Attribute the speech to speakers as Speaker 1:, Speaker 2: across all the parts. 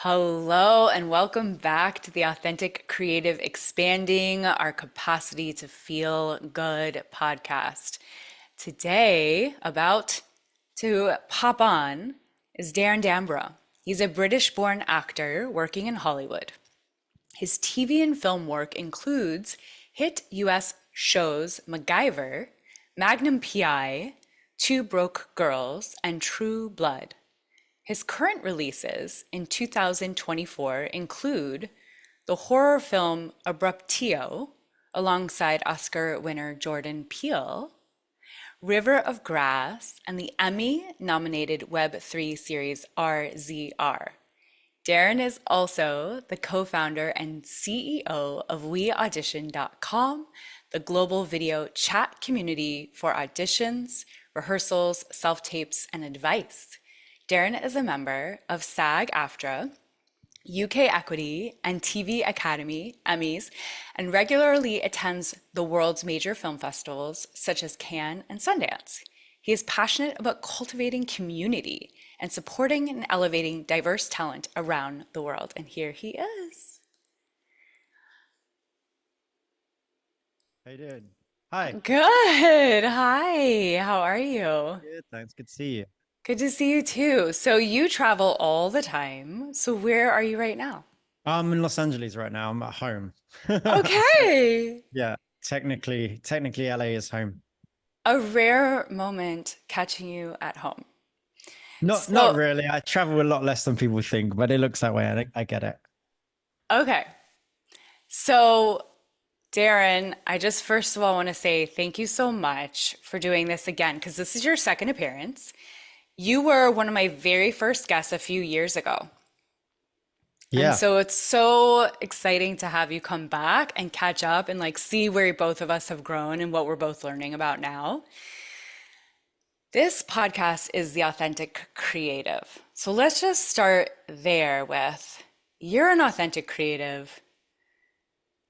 Speaker 1: Hello, and welcome back to the Authentic Creative Expanding Our Capacity to Feel Good podcast. Today, about to pop on is Darren Darnborough. He's a British-born actor working in Hollywood. His TV and film work includes hit US shows MacGyver, Magnum PI, Two Broke Girls, and True Blood. His current releases in 2024 include the horror film Abruptio, alongside Oscar winner Jordan Peele, River of Grass, and the Emmy-nominated Web3 series RZR. Darren is also the co-founder and CEO of weaudition.com, the global video chat community for auditions, rehearsals, self-tapes, and advice. Darren is a member of SAG-AFTRA, UK Equity, and TV Academy Emmys, and regularly attends the world's major film festivals such as Cannes and Sundance. He is passionate about cultivating community and supporting and elevating diverse talent around the world. And here he is.
Speaker 2: How you doing? Hi.
Speaker 1: Good. Hi. How are you?
Speaker 2: Good, thanks. Good to see you.
Speaker 1: Good to see you too. So you travel all the time. So where are you right now?
Speaker 2: I'm in Los Angeles right now. I'm at home. So,
Speaker 1: Okay.
Speaker 2: yeah, technically LA is home.
Speaker 1: A rare moment catching you at home.
Speaker 2: Not
Speaker 1: So,
Speaker 2: really. I travel a lot less than people think, but it looks that way. I get it.
Speaker 1: okay. So, Darren, I just first of all want to say thank you so much for doing this again, because this is your second appearance. You were one of my very first guests a few years ago. And
Speaker 2: Yeah.
Speaker 1: so it's so exciting to have you come back and catch up and like see where both of us have grown and what we're both learning about now. This podcast is the Authentic Creative. So let's just start there with you're an authentic creative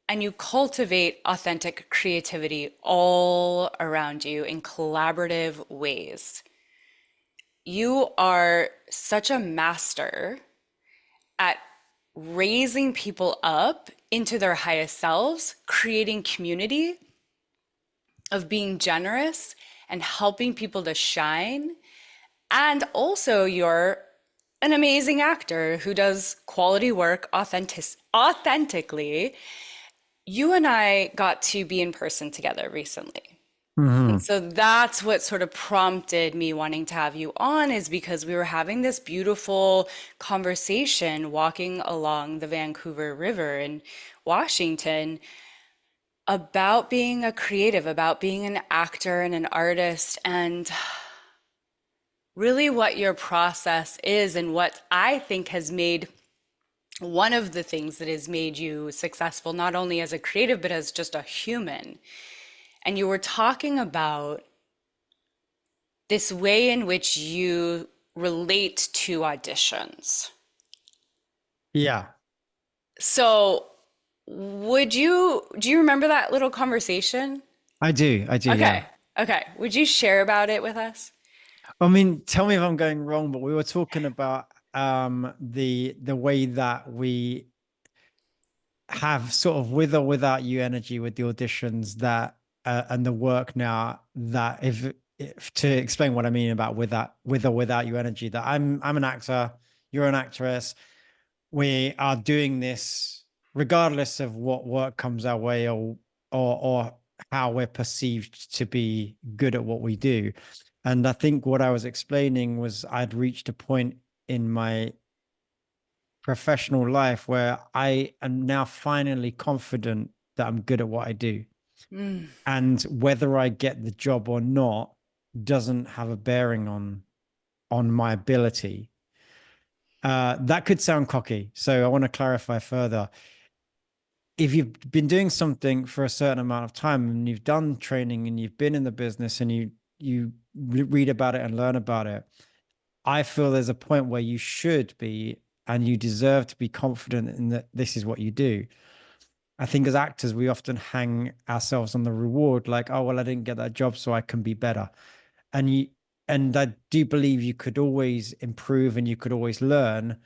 Speaker 1: and you cultivate authentic creativity all around you in collaborative ways. You are such a master at raising people up into their highest selves, creating community, of being generous and helping people to shine. And also, you're an amazing actor who does quality work authentically. You and I got to be in person together recently. And
Speaker 2: Hmm.
Speaker 1: so that's what sort of prompted me wanting to have you on, is because we were having this beautiful conversation walking along the Vancouver River in Washington about being a creative, about being an actor and an artist, and really what your process is, and what I think has made one of the things that has made you successful, not only as a creative, but as just a human. And you were talking about this way in which you relate to auditions.
Speaker 2: Yeah,
Speaker 1: So, do you remember that little conversation?
Speaker 2: I do. I do. Yeah.
Speaker 1: Okay. Okay. Would you share about it with us?
Speaker 2: I mean, tell me if I'm going wrong, but we were talking about the way that we have sort of with or without you energy with the auditions that and the work now that if to explain what I mean about with or without you energy, that I'm an actor, you're an actress, we are doing this regardless of what work comes our way, or how we're perceived to be good at what we do. And I think what I was explaining was I'd reached a point in my professional life where I am now finally confident that I'm good at what I do.
Speaker 1: Mm,
Speaker 2: And whether I get the job or not doesn't have a bearing on my ability. That could sound cocky. So I want to clarify further. If you've been doing something for a certain amount of time and you've done training and you've been in the business and you read about it and learn about it, I feel there's a point where you should be and you deserve to be confident in that this is what you do. I think as actors, we often hang ourselves on the reward, like, oh, well, I didn't get that job, so I can be better. And I do believe you could always improve and you could always learn,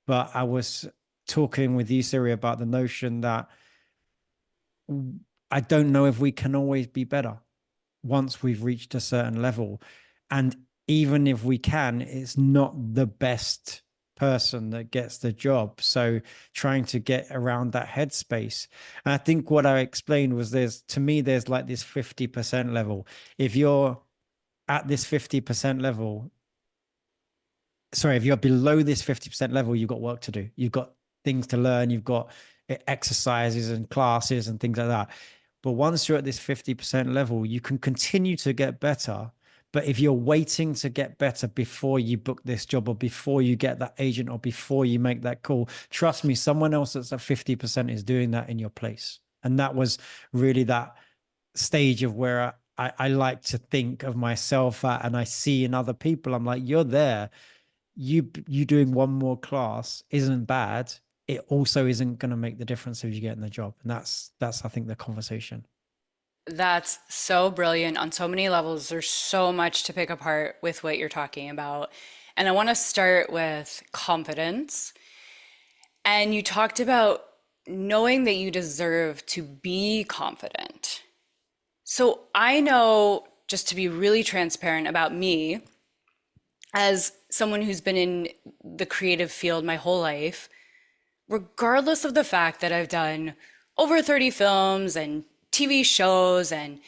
Speaker 2: But I was talking with you, Siri, about the notion that I don't know if we can always be better once we've reached a certain level. And even if we can, it's not the best person that gets the job. So trying to get around that headspace. And I think what I explained was to me, there's like this 50% level. If you're at this 50% level, sorry, if you're below this 50% level, you've got work to do. You've got things to learn. You've got exercises and classes and things like that. But once you're at this 50% level, you can continue to get better. But if you're waiting to get better before you book this job or before you get that agent or before you make that call, trust me, someone else that's at 50% is doing that in your place. And that was really that stage of where I like to think of myself at, and I see in other people, I'm like, you're there. You doing one more class isn't bad. It also isn't going to make the difference if you get in the job. And that's I think the conversation.
Speaker 1: That's so brilliant on so many levels. There's so much to pick apart with what you're talking about. And I want to start with confidence. And you talked about knowing that you deserve to be confident. So I know, just to be really transparent about me, as someone who's been in the creative field my whole life, regardless of the fact that I've done over 30 films and TV shows and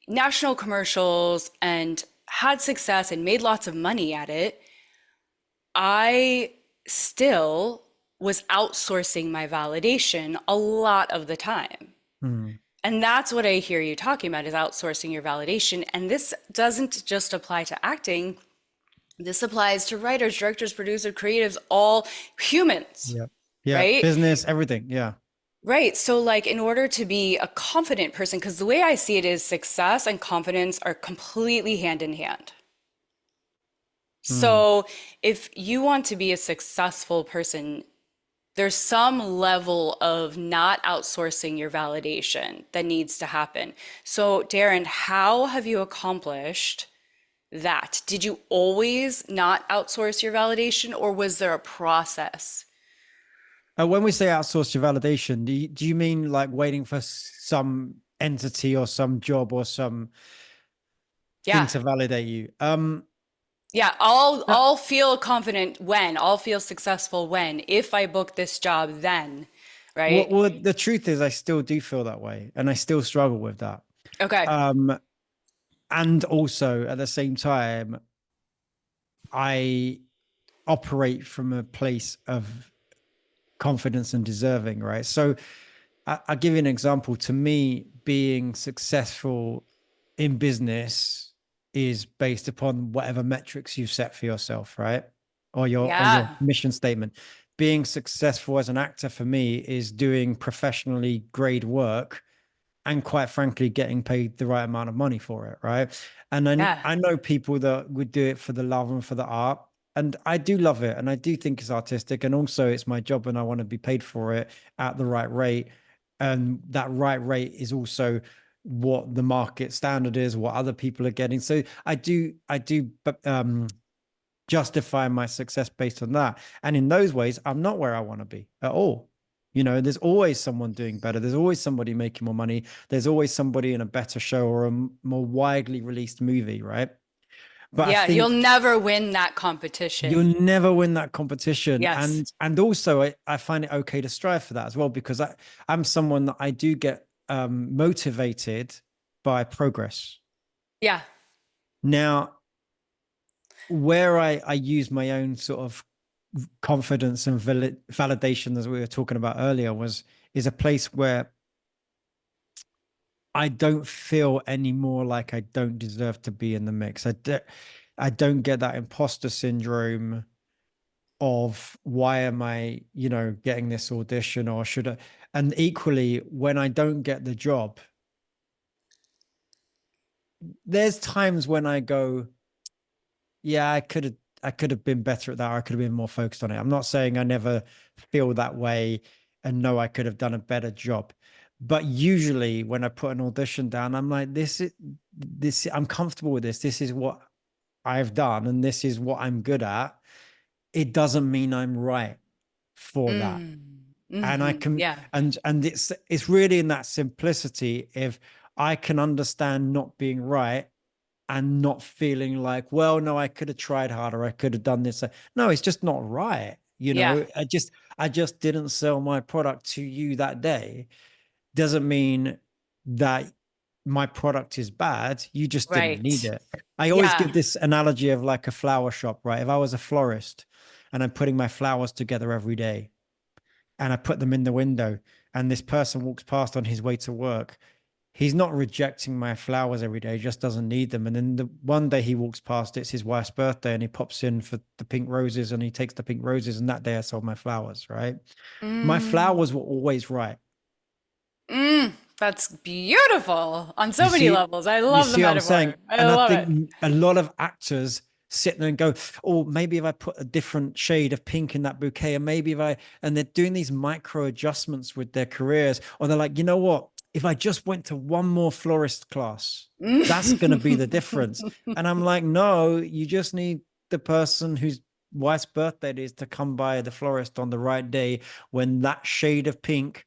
Speaker 1: national commercials and had success and made lots of money at it, I still was outsourcing my validation a lot of the time.
Speaker 2: Hmm.
Speaker 1: And that's what I hear you talking about is outsourcing your validation. And this doesn't just apply to acting. This applies to writers, directors, producers, creatives, all humans,
Speaker 2: Yeah. Yeah.
Speaker 1: right?
Speaker 2: Business, everything. Yeah.
Speaker 1: Right. So, like, in order to be a confident person, because the way I see it is success and confidence are completely hand in hand.
Speaker 2: Hmm.
Speaker 1: So, if you want to be a successful person, there's some level of not outsourcing your validation that needs to happen. So, Darren, how have you accomplished that? Did you always not outsource your validation, or was there a process?
Speaker 2: When we say outsource your validation, do you mean like waiting for some entity or some job or some thing
Speaker 1: Yeah.
Speaker 2: to validate you?
Speaker 1: Yeah, I'll feel confident when, I'll feel successful when, if I book this job, then, right?
Speaker 2: Well, the truth is, I still do feel that way, and I still struggle with that.
Speaker 1: Okay.
Speaker 2: Um, and also at the same time, I operate from a place of confidence and deserving, right? So I'll give you an example. To me, being successful in business is based upon whatever metrics you've set for yourself, right? Or your
Speaker 1: Yeah.
Speaker 2: mission statement. Being successful as an actor for me is doing professionally grade work and quite frankly getting paid the right amount of money for it, right? And then
Speaker 1: Yeah.
Speaker 2: I know people that would do it for the love and for the art, and I do love it and I do think it's artistic, and also it's my job and I want to be paid for it at the right rate, and that right rate is also what the market standard is, what other people are getting. So I do justify my success based on that. And in those ways, I'm not where I want to be at all. There's always someone doing better. There's always somebody making more money. There's always somebody in a better show or a more widely released movie, right? But I
Speaker 1: Yeah, you'll
Speaker 2: think
Speaker 1: never win that
Speaker 2: you'll
Speaker 1: competition.
Speaker 2: never win that competition.
Speaker 1: Yes.
Speaker 2: And also I find it okay to strive for that as well, because I'm someone that I do get motivated by progress.
Speaker 1: Yeah.
Speaker 2: Now, where I use my own sort of confidence and validation, as we were talking about earlier, is a place where I don't feel anymore like I don't deserve to be in the mix. I don't get that imposter syndrome of why am I, getting this audition, or should I? And equally, when I don't get the job, there's times when I go, yeah, I could have been better at that, or I could have been more focused on it. I'm not saying I never feel that way and know I could have done a better job. But usually when I put an audition down, I'm like, this, I'm comfortable with this. This is what I've done, and this is what I'm good at. It doesn't mean I'm right. for that.
Speaker 1: Mm.
Speaker 2: And I can,
Speaker 1: Yeah.
Speaker 2: and it's really in that simplicity. If I can understand not being right and not feeling like, well, no, I could have tried harder, I could have done this. No, it's just not right.
Speaker 1: Yeah.
Speaker 2: I just didn't sell my product to you that day. Doesn't mean that my product is bad. You just didn't need
Speaker 1: Right.
Speaker 2: it. I always
Speaker 1: Yeah.
Speaker 2: give this analogy of like a flower shop, right? If I was a florist and I'm putting my flowers together every day and I put them in the window and this person walks past on his way to work, he's not rejecting my flowers every day, he just doesn't need them. And then the one day he walks past, it's his wife's birthday and he pops in for the pink roses and he takes the pink roses. And that day I sold my flowers, right? My
Speaker 1: Mm.
Speaker 2: flowers were always right.
Speaker 1: That's beautiful on
Speaker 2: You
Speaker 1: so many
Speaker 2: see,
Speaker 1: levels. I
Speaker 2: you
Speaker 1: love the
Speaker 2: see what I'm saying?
Speaker 1: metaphor. I
Speaker 2: And I
Speaker 1: love it.
Speaker 2: think a lot of actors sit there and go, oh, maybe if I put a different shade of pink in that bouquet, and maybe if I, and they're doing these micro adjustments with their careers, or they're like, you know what? If I just went to one more florist class, that's going to be the difference. And I'm like, no, you just need the person whose wife's birthday it is to come by the florist on the right day when that shade of pink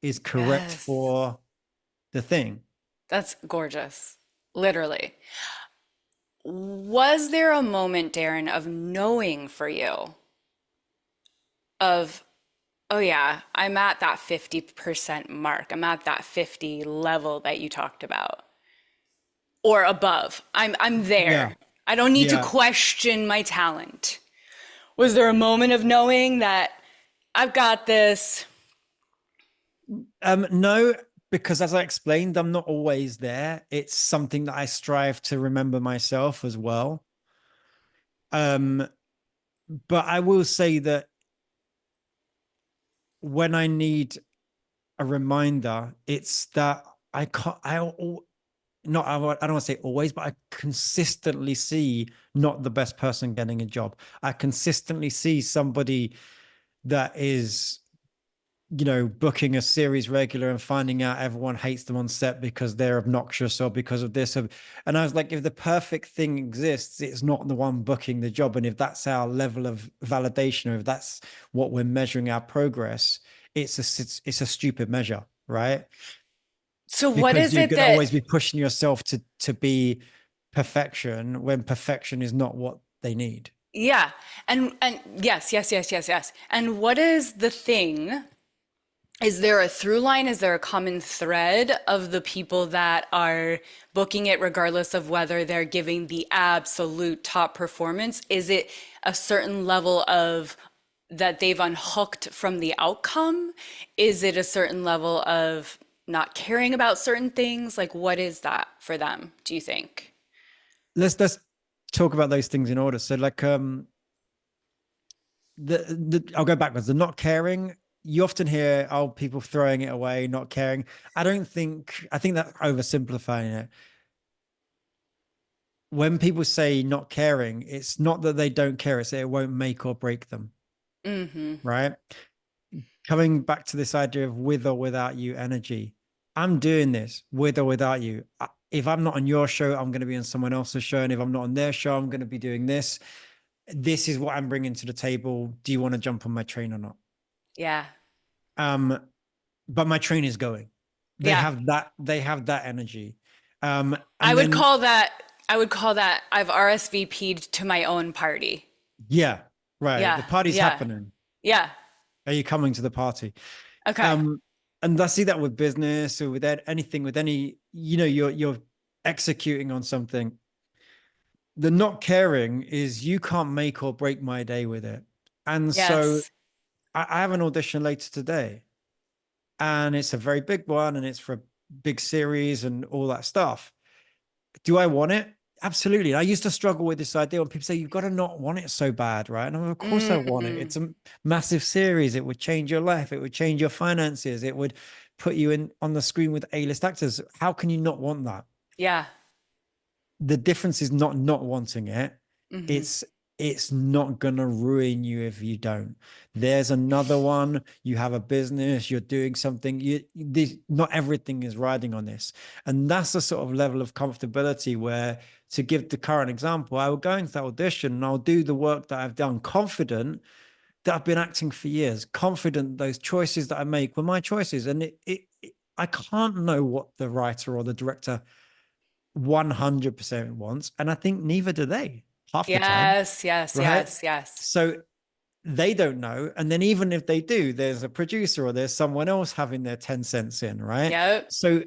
Speaker 2: is correct
Speaker 1: Yes.
Speaker 2: for the thing.
Speaker 1: That's gorgeous. Literally. Was there a moment, Darren, of knowing for you of, oh yeah, I'm at that 50% mark. I'm at that 50 level that you talked about or above. I'm
Speaker 2: Yeah.
Speaker 1: there. I don't need to
Speaker 2: Yeah.
Speaker 1: question my talent. Was there a moment of knowing that I've got this?
Speaker 2: No, because as I explained, I'm not always there. It's something that I strive to remember myself as well. Um, but I will say that when I need a reminder, it's that I can't, not, I don't want to say always, but I consistently see not the best person getting a job. I consistently see somebody that is booking a series regular and finding out everyone hates them on set because they're obnoxious or because of this. And I was like, if the perfect thing exists, it's not the one booking the job. And if that's our level of validation, or if that's what we're measuring our progress, it's a stupid measure, right?
Speaker 1: So what
Speaker 2: Because
Speaker 1: is
Speaker 2: you're
Speaker 1: it
Speaker 2: going to
Speaker 1: that,
Speaker 2: always be pushing yourself to be perfection when perfection is not what they need.
Speaker 1: yeah. And yes, yes, yes, yes, yes. And what is the thing? Is there a through line? Is there a common thread of the people that are booking it, regardless of whether they're giving the absolute top performance? Is it a certain level of that they've unhooked from the outcome? Is it a certain level of not caring about certain things? Like, what is that for them, do you think?
Speaker 2: Let's talk about those things in order. So like the I'll go backwards. The not caring, you often hear, oh, people throwing it away, not caring. I think that's oversimplifying it. When people say not caring, it's not that they don't care, it's that it won't make or break them,
Speaker 1: Mm-hmm.
Speaker 2: right? Coming back to this idea of with or without you energy. I'm doing this with or without you. If I'm not on your show, I'm going to be on someone else's show. And if I'm not on their show, I'm going to be doing this. This is what I'm bringing to the table. Do you want to jump on my train or not?
Speaker 1: Yeah.
Speaker 2: Um, but my train is going.
Speaker 1: Yeah.
Speaker 2: They have that energy.
Speaker 1: I
Speaker 2: And
Speaker 1: would
Speaker 2: then
Speaker 1: call that, I would call that I've RSVP'd to my own party.
Speaker 2: yeah, right. The
Speaker 1: Yeah.
Speaker 2: party's
Speaker 1: Yeah.
Speaker 2: happening.
Speaker 1: Yeah.
Speaker 2: Are you coming to the party?
Speaker 1: Okay.
Speaker 2: Um, and I see that with business or with anything, with any, you're executing on something. The not caring is you can't make or break my day with it. And so
Speaker 1: Yes.
Speaker 2: I have an audition later today, and it's a very big one, and it's for a big series and all that stuff. Do I want it? Absolutely. I used to struggle with this idea when people say you've got to not want it so bad, right? And of course I want it.
Speaker 1: Mm.
Speaker 2: It's a massive series. It would change your life. It would change your finances. It would put you in on the screen with A-list actors. How can you not want that?
Speaker 1: Yeah.
Speaker 2: The difference is not wanting it.
Speaker 1: Hmm.
Speaker 2: It's not gonna ruin you if you don't. There's another one. You have a business, you're doing something. Not everything is riding on this. And that's the sort of level of comfortability where, to give the current example, I will go into that audition and I'll do the work that I've done confident that I've been acting for years, confident those choices that I make were my choices. And I can't know what the writer or the director 100% wants. And I think neither do they half the time,
Speaker 1: Yes, yes,
Speaker 2: right?
Speaker 1: yes, yes.
Speaker 2: So they don't know. And then even if they do, there's a producer or there's someone else having their 10 cents in, right?
Speaker 1: Yep.
Speaker 2: So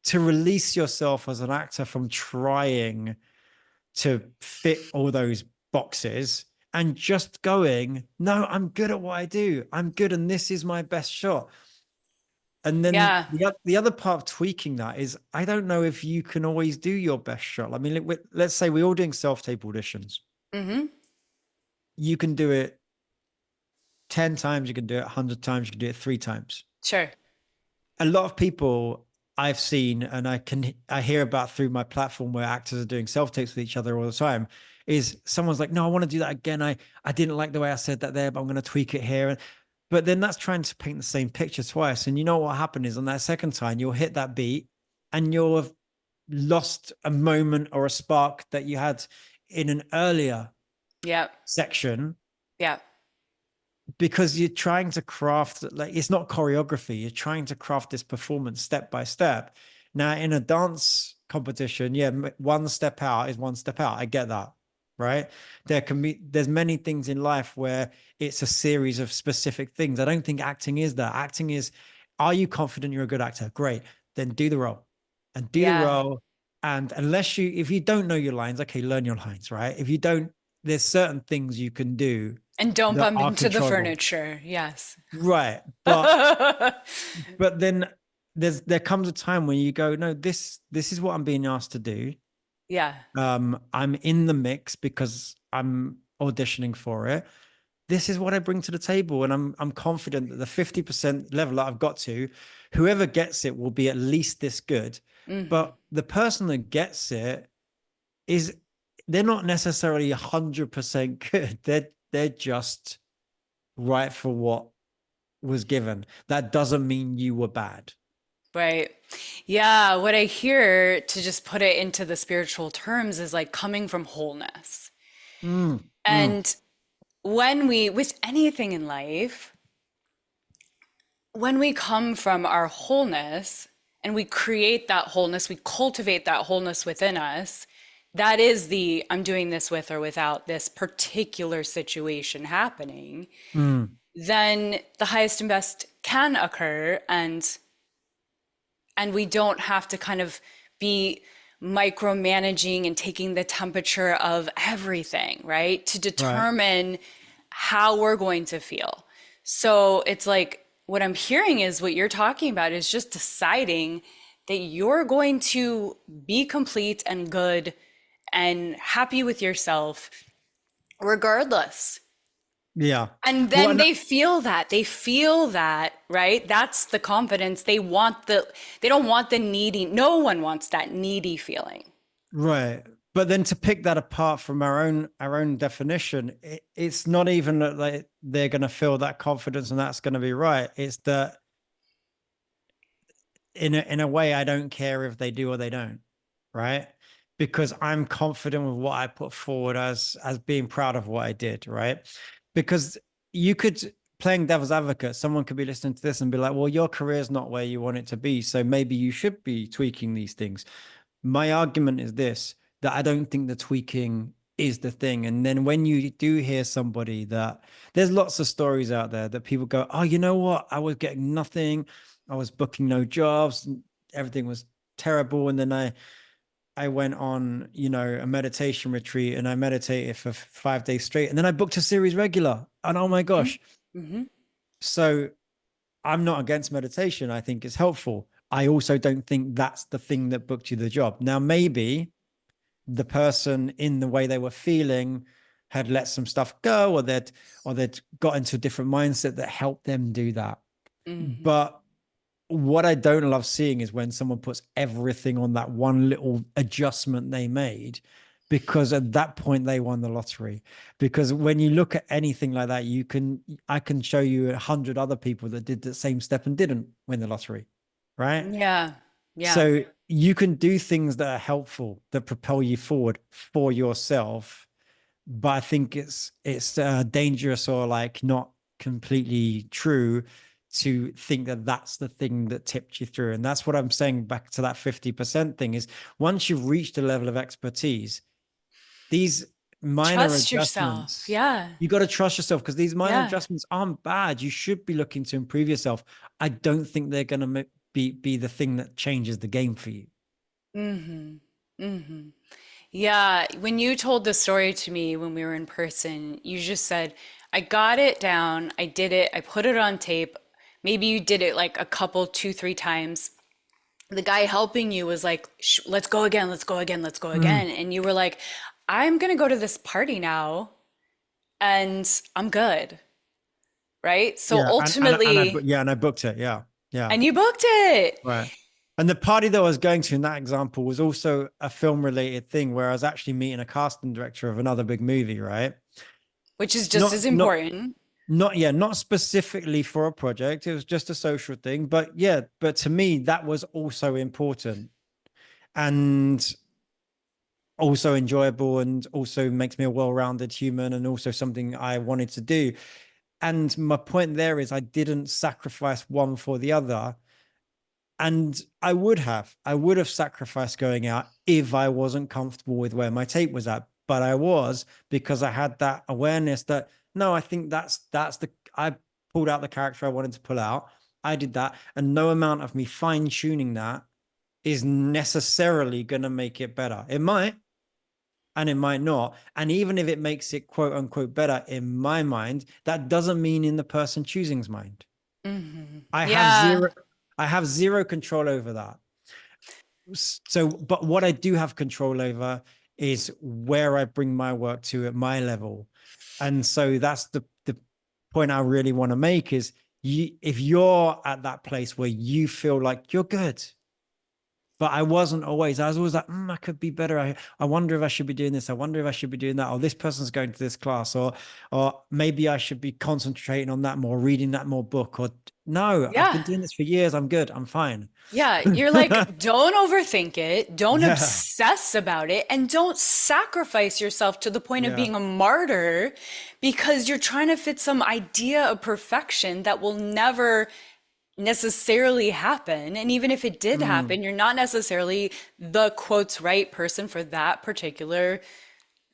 Speaker 2: to release yourself as an actor from trying to fit all those boxes and just going, no, I'm good at what I do. I'm good, and this is my best shot. And then
Speaker 1: Yeah.
Speaker 2: the other part of tweaking that is, I don't know if you can always do your best shot. I mean, let's say we're all doing self-tape auditions.
Speaker 1: Mm-hmm.
Speaker 2: You can do it 10 times, you can do it 100 times, you can do it 3 times.
Speaker 1: Sure.
Speaker 2: A lot of people I've seen, and I hear about through my platform where actors are doing self-tapes with each other all the time, is someone's like, no, I want to do that again. I didn't like the way I said that there, but I'm going to tweak it here. But then that's trying to paint the same picture twice. And you know what happened is on that second time, you'll hit that beat and you'll have lost a moment or a spark that you had in an earlier
Speaker 1: Yep.
Speaker 2: section
Speaker 1: Yep.
Speaker 2: because you're trying to craft, like, it's not choreography, you're trying to craft this performance step by step. Now in a dance competition, yeah, one step out is one step out, I get that, right? There's many things in life where it's a series of specific things. I don't think acting is that. Acting is, are you confident you're a good actor? Great, then do the role and do the
Speaker 1: Yeah.
Speaker 2: role. And if you don't know your lines, okay, learn your lines, right? If you don't, there's certain things you can do
Speaker 1: And don't
Speaker 2: that
Speaker 1: bump
Speaker 2: are
Speaker 1: into the
Speaker 2: controllable.
Speaker 1: furniture. Yes.
Speaker 2: Right. But then there comes a time when you go, no, this is what I'm being asked to do.
Speaker 1: Yeah.
Speaker 2: I'm in the mix because I'm auditioning for it. This is what I bring to the table. And I'm confident that the 50% level that I've got to, whoever gets it will be at least this good.
Speaker 1: Hmm.
Speaker 2: But the person that gets it is they're not necessarily 100% good. They're just right for what was given. That doesn't mean you were bad.
Speaker 1: Right. Yeah. What I hear, to just put it into the spiritual terms, is like coming from wholeness.
Speaker 2: Mm, mm,
Speaker 1: And with anything in life, when we come from our wholeness and we create that wholeness, we cultivate that wholeness within us, that is the I'm doing this with or without this particular situation happening,
Speaker 2: mm.
Speaker 1: then the highest and best can occur, and we don't have to kind of be micromanaging and taking the temperature of everything, right? To
Speaker 2: Right.
Speaker 1: determine how we're going to feel. So it's like what I'm hearing is what you're talking about is just deciding that you're going to be complete and good and happy with yourself regardless.
Speaker 2: Yeah.
Speaker 1: And
Speaker 2: Well,
Speaker 1: then they feel that, right? That's the confidence. They don't want the needy. No one wants that needy feeling.
Speaker 2: right. But then to pick that apart from our own definition, it's not even that they're going to feel that confidence and that's going to be right. It's that in a way, I don't care if they do or they don't, right? Because I'm confident with what I put forward as being proud of what I did, right? Because you could, playing devil's advocate, someone could be listening to this and be like, well, your career's not where you want it to be, so maybe you should be tweaking these things. My argument is this, that I don't think the tweaking is the thing. And then when you do hear somebody that, there's lots of stories out there that people go, oh, you know what? I was getting nothing. I was booking no jobs. Everything was terrible. And then I went on, a meditation retreat and I meditated for 5 days straight. And then I booked a series regular. And oh my
Speaker 1: Mhm.
Speaker 2: gosh.
Speaker 1: Mhm.
Speaker 2: So I'm not against meditation. I think it's helpful. I also don't think that's the thing that booked you the job. Now, maybe the person in the way they were feeling had let some stuff go, or they'd got into a different mindset that helped them do that.
Speaker 1: Mhm.
Speaker 2: But what I don't love seeing is when someone puts everything on that one little adjustment they made, because at that point they won the lottery. Because when you look at anything like that, I can show you 100 other people that did the same step and didn't win the lottery, right?
Speaker 1: Yeah. Yeah.
Speaker 2: So you can do things that are helpful, that propel you forward for yourself, but I think it's dangerous or like not completely true to think that that's the thing that tipped you through. And that's what I'm saying back to that 50% thing is once you've reached a level of expertise, these minor
Speaker 1: Trust yourself.
Speaker 2: adjustments,
Speaker 1: Yeah.
Speaker 2: you got to trust yourself because these minor
Speaker 1: Yeah.
Speaker 2: adjustments aren't bad. You should be looking to improve yourself. I don't think they're going to be the thing that changes the game for you.
Speaker 1: Mm-hmm. Mm-hmm. Yeah, when you told the story to me when we were in person, you just said, I got it down, I did it, I put it on tape. Maybe you did it like a couple, two, three times. The guy helping you was like, let's go again, let's go again, let's go
Speaker 2: Mm.
Speaker 1: again. And you were like, I'm gonna go to this party now and I'm good, right? So
Speaker 2: Yeah,
Speaker 1: ultimately,
Speaker 2: and I booked it. Yeah, yeah.
Speaker 1: and you booked it,
Speaker 2: Right. And the party that I was going to in that example was also a film related thing where I was actually meeting a casting director of another big movie, right?
Speaker 1: which is just as
Speaker 2: Not not
Speaker 1: important.
Speaker 2: not specifically for a project. It was just a social thing. But yeah, but to me, that was also important and also enjoyable and also makes me a well-rounded human and also something I wanted to do. And my point there is I didn't sacrifice one for the other. And I would have sacrificed going out if I wasn't comfortable with where my tape was at. But I was because I had that awareness that no, I think that's the I pulled out the character I wanted to pull out. I did that, and no amount of me fine tuning that is necessarily going to make it better. It might, and it might not. And even if it makes it quote unquote better in my mind, that doesn't mean in the person choosing's mind.
Speaker 1: Hmm.
Speaker 2: I have
Speaker 1: Yeah.
Speaker 2: zero I have zero control over that. So, but what I do have control over is where I bring my work to at my level. And so that's the point I really want to make is if you're at that place where you feel like you're good, but I wasn't always. I was always like, I could be better. I wonder if I should be doing this. I wonder if I should be doing that. Or this person's going to this class. Or maybe I should be concentrating on that more, reading that more book. Or no, I've been
Speaker 1: Yeah.
Speaker 2: doing this for years. I'm good. I'm fine.
Speaker 1: Yeah, you're like, don't overthink it, don't
Speaker 2: Yeah.
Speaker 1: obsess about it, and don't sacrifice yourself to the point of
Speaker 2: Yeah.
Speaker 1: being a martyr because you're trying to fit some idea of perfection that will never necessarily happen. And even if it did
Speaker 2: Mm.
Speaker 1: happen, you're not necessarily the quotes right person for that particular
Speaker 2: Yeah.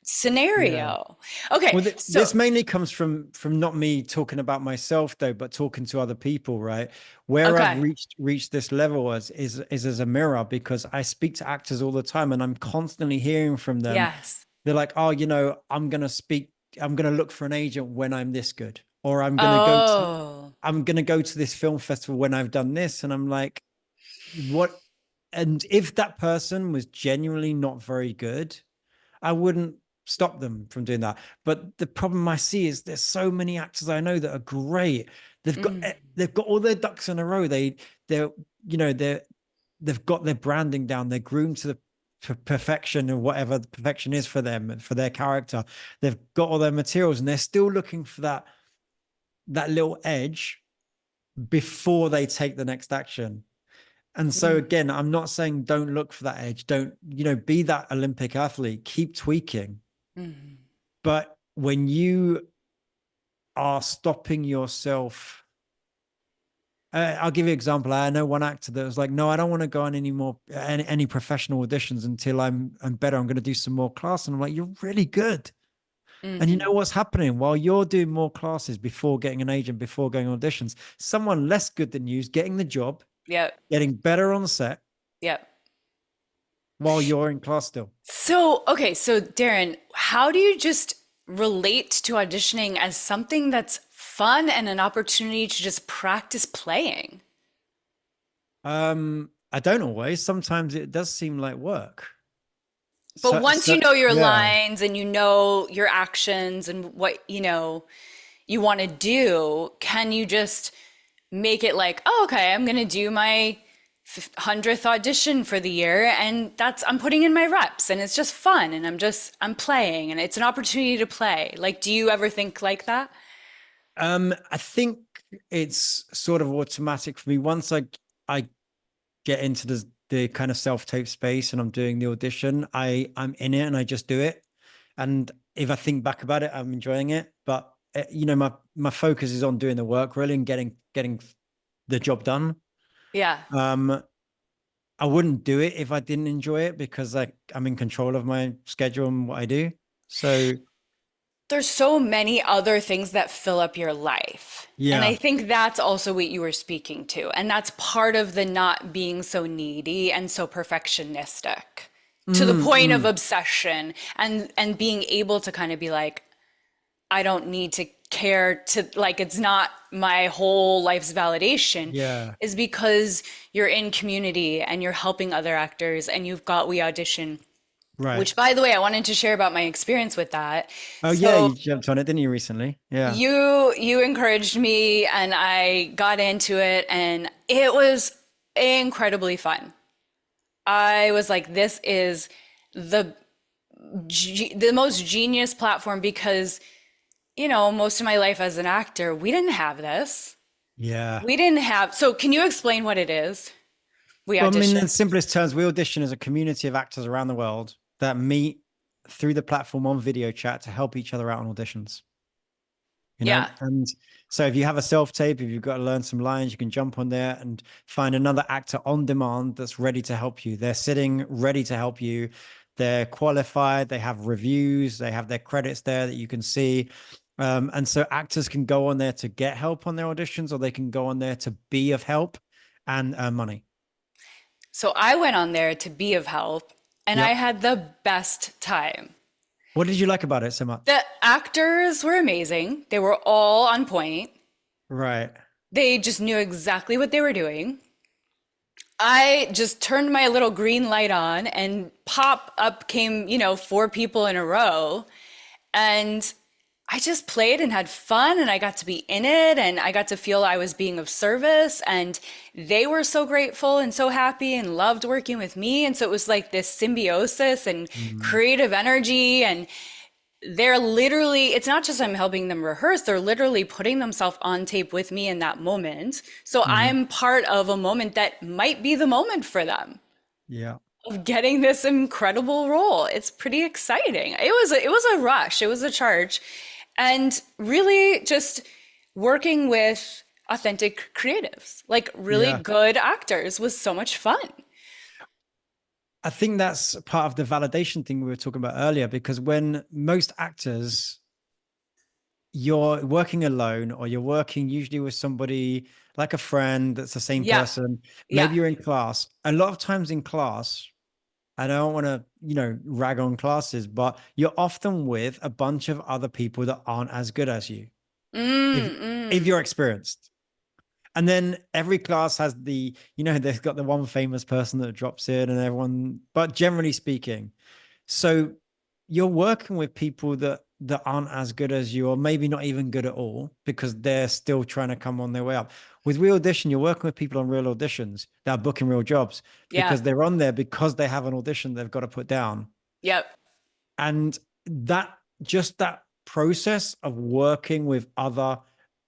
Speaker 1: scenario. Okay,
Speaker 2: Well,
Speaker 1: so,
Speaker 2: this mainly comes from not me talking about myself though, but talking to other people, right? Where I've
Speaker 1: okay,
Speaker 2: reached this level is as a mirror because I speak to actors all the time and I'm constantly hearing from them.
Speaker 1: yes.
Speaker 2: They're like, "Oh, I'm gonna look for an agent when I'm this good, or
Speaker 1: Oh,
Speaker 2: I'm gonna go to this film festival when I've done this." And I'm like, "What?" And if that person was genuinely not very good, I wouldn't stop them from doing that. But the problem I see is there's so many actors I know that are great.
Speaker 1: mm,
Speaker 2: They've got all their ducks in a row. They're you know they've got their branding down. They're groomed to the perfection or whatever the perfection is for them and for their character. They've got all their materials and they're still looking for that little edge before they take the next action. And so
Speaker 1: mm,
Speaker 2: again, I'm not saying don't look for that edge. Don't, be that Olympic athlete. Keep tweaking.
Speaker 1: mm,
Speaker 2: But when you are stopping yourself, I'll give you an example. I know one actor that was like, "No, I don't want to go on any more any professional auditions until I'm better. I'm going to do some more class." And I'm like, "You're really good." And you know
Speaker 1: mm-hmm.
Speaker 2: what's happening while you're doing more classes before getting an agent, before going auditions? Someone less good than you is getting the job,
Speaker 1: Yep,
Speaker 2: getting better on set
Speaker 1: yep.
Speaker 2: while you're in class still.
Speaker 1: So, okay, so Darren, how do you just relate to auditioning as something that's fun and an opportunity to just practice playing?
Speaker 2: I don't always. Sometimes it does seem like work.
Speaker 1: But once you know your
Speaker 2: Yeah.
Speaker 1: lines and you know your actions and what, you want to do, can you just make it like, oh, okay, I'm gonna do my 100th audition for the year and I'm putting in my reps and it's just fun and I'm playing and it's an opportunity to play. Like, do you ever think like that?
Speaker 2: I think it's sort of automatic for me. Once I get into the kind of self-tape space and I'm doing the audition, I'm in it and I just do it. And if I think back about it, I'm enjoying it. But my focus is on doing the work really and getting the job done.
Speaker 1: Yeah.
Speaker 2: Um, I wouldn't do it if I didn't enjoy it because I'm in control of my schedule and what I do. So
Speaker 1: There's so many other things that fill up your life. And I
Speaker 2: yeah.
Speaker 1: think that's also what you were speaking to. And that's part of the not being so needy and so perfectionistic to the
Speaker 2: Mm,
Speaker 1: point of
Speaker 2: mm.
Speaker 1: obsession and being able to kind of be like, I don't need to care to like it's not my whole life's validation
Speaker 2: Yeah.
Speaker 1: is because you're in community and you're helping other actors and you've got We Audition,
Speaker 2: Right.
Speaker 1: which by the way, I wanted to share about my experience with that.
Speaker 2: Oh yeah,
Speaker 1: So
Speaker 2: you jumped on it, didn't you, recently? Yeah.
Speaker 1: you encouraged me and I got into it and it was incredibly fun. I was like, this is the the most genius platform because, most of my life as an actor, we didn't have this.
Speaker 2: Yeah.
Speaker 1: We didn't have, so can you explain what it is? We
Speaker 2: Well, I mean,
Speaker 1: Audition.
Speaker 2: in simplest terms, we audition as a community of actors around the world that meet through the platform on video chat to help each other out on auditions.
Speaker 1: Yeah.
Speaker 2: And so if you have a self tape, if you've got to learn some lines, you can jump on there and find another actor on demand that's ready to help you. They're sitting ready to help you. They're qualified, they have reviews, they have their credits there that you can see. And so actors can go on there to get help on their auditions, or they can go on there to be of help and earn money.
Speaker 1: So I went on there to be of help and I
Speaker 2: Yep.
Speaker 1: had the best time.
Speaker 2: What did you like about it so much?
Speaker 1: The actors were amazing. They were all on point.
Speaker 2: Right.
Speaker 1: They just knew exactly what they were doing. I just turned my little green light on and pop up came, four people in a row. And I just played and had fun and I got to be in it and I got to feel I was being of service and they were so grateful and so happy and loved working with me. And so it was like this symbiosis and
Speaker 2: Mm,
Speaker 1: creative energy and they're literally, it's not just I'm helping them rehearse, they're literally putting themselves on tape with me in that moment. So
Speaker 2: mhm.
Speaker 1: I'm part of a moment that might be the moment for them
Speaker 2: Yeah.
Speaker 1: of getting this incredible role. It's pretty exciting. It was a rush, it was a charge. And really just working with authentic creatives, like really
Speaker 2: Yeah.
Speaker 1: good actors was so much fun.
Speaker 2: I think that's part of the validation thing we were talking about earlier, because when most actors, you're working alone or you're working usually with somebody like a friend that's the same
Speaker 1: Yeah.
Speaker 2: person,
Speaker 1: Yeah.
Speaker 2: maybe you're in class. A lot of times in class, and I don't want to, rag on classes, but you're often with a bunch of other people that aren't as good as you. If
Speaker 1: Mm,
Speaker 2: if
Speaker 1: mm.
Speaker 2: you're experienced. And then every class has they've got the one famous person that drops in and everyone, but generally speaking, so you're working with people that aren't as good as you, or maybe not even good at all, because they're still trying to come on their way up. With Real Audition, you're working with people on real auditions that are booking real jobs
Speaker 1: Yeah.
Speaker 2: because they're on there because they have an audition they've got to put down.
Speaker 1: Yep.
Speaker 2: And that process of working with other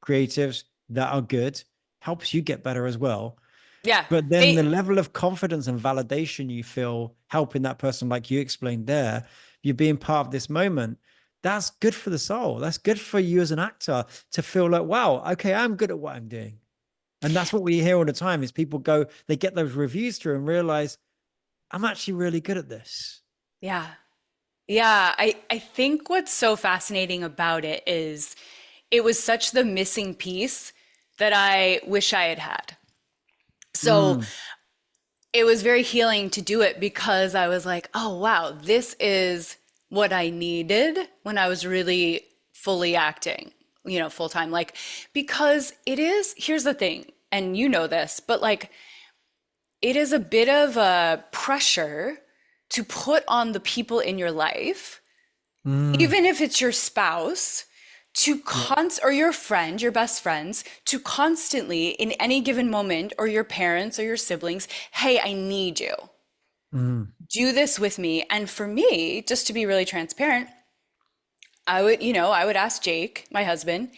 Speaker 2: creatives that are good helps you get better as well.
Speaker 1: Yeah.
Speaker 2: But then the
Speaker 1: They
Speaker 2: level of confidence and validation you feel helping that person, like you explained there, you're being part of this moment. That's good for the soul. That's good for you as an actor to feel like, wow, okay, I'm good at what I'm doing. And that's what we hear all the time is people go, they get those reviews through and realize I'm actually really good at this.
Speaker 1: yeah. Yeah, I think what's so fascinating about it is it was such the missing piece that I wish I had had. So
Speaker 2: Mm,
Speaker 1: it was very healing to do it because I was like, oh, wow, this is what I needed when I was really fully acting, full time. Like, because it is, here's the thing, and you know this, but like, it is a bit of a pressure to put on the people in your life
Speaker 2: mm,
Speaker 1: even if it's your spouse,
Speaker 2: yeah.
Speaker 1: or your friend, your best friends, to constantly in any given moment, or your parents or your siblings, hey, I need you.
Speaker 2: Mm,
Speaker 1: Do this with me. And for me, just to be really transparent, I would ask Jake, my husband,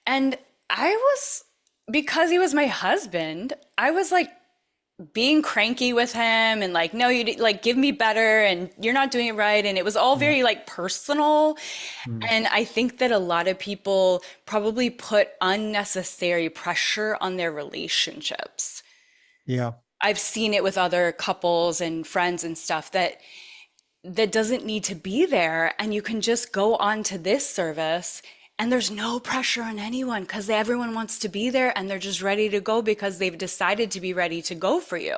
Speaker 1: and I was, because he was my husband, I was like being cranky with him and like, no, like give me better and you're not doing it right. And it was all
Speaker 2: Yeah.
Speaker 1: very like personal.
Speaker 2: Mm.
Speaker 1: And I think that a lot of people probably put unnecessary pressure on their relationships.
Speaker 2: Yeah.
Speaker 1: I've seen it with other couples and friends and stuff that doesn't need to be there. And you can just go on to this service and there's no pressure on anyone because everyone wants to be there and they're just ready to go because they've decided to be ready to go for you.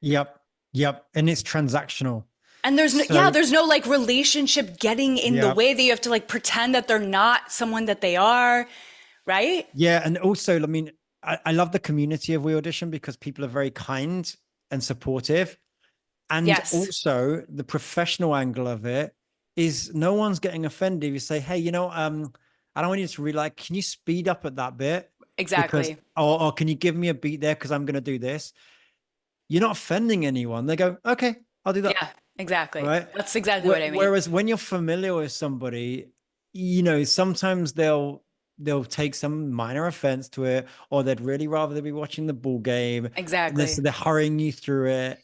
Speaker 2: Yep. Yep. And it's transactional.
Speaker 1: And there's no, yeah,
Speaker 2: So,
Speaker 1: there's no like relationship getting in the
Speaker 2: yeah.
Speaker 1: way that you have to like pretend that they're not someone that they are, right?
Speaker 2: Yeah. And also, I mean, I love the community of We Audition because people are very kind and supportive. And
Speaker 1: Yes,
Speaker 2: also the professional angle of it is no one's getting offended if you say, hey, I don't want you to really like, can you speed up at that bit? Because,
Speaker 1: exactly.
Speaker 2: or can you give me a beat there? Because I'm going to do this. You're not offending anyone. They go, okay, I'll do that.
Speaker 1: Yeah, exactly.
Speaker 2: Right.
Speaker 1: That's exactly what I mean.
Speaker 2: Whereas when you're familiar with somebody, sometimes they'll take some minor offense to it, or they'd really rather they be watching the ball game, and
Speaker 1: Exactly.
Speaker 2: so they're hurrying you through it.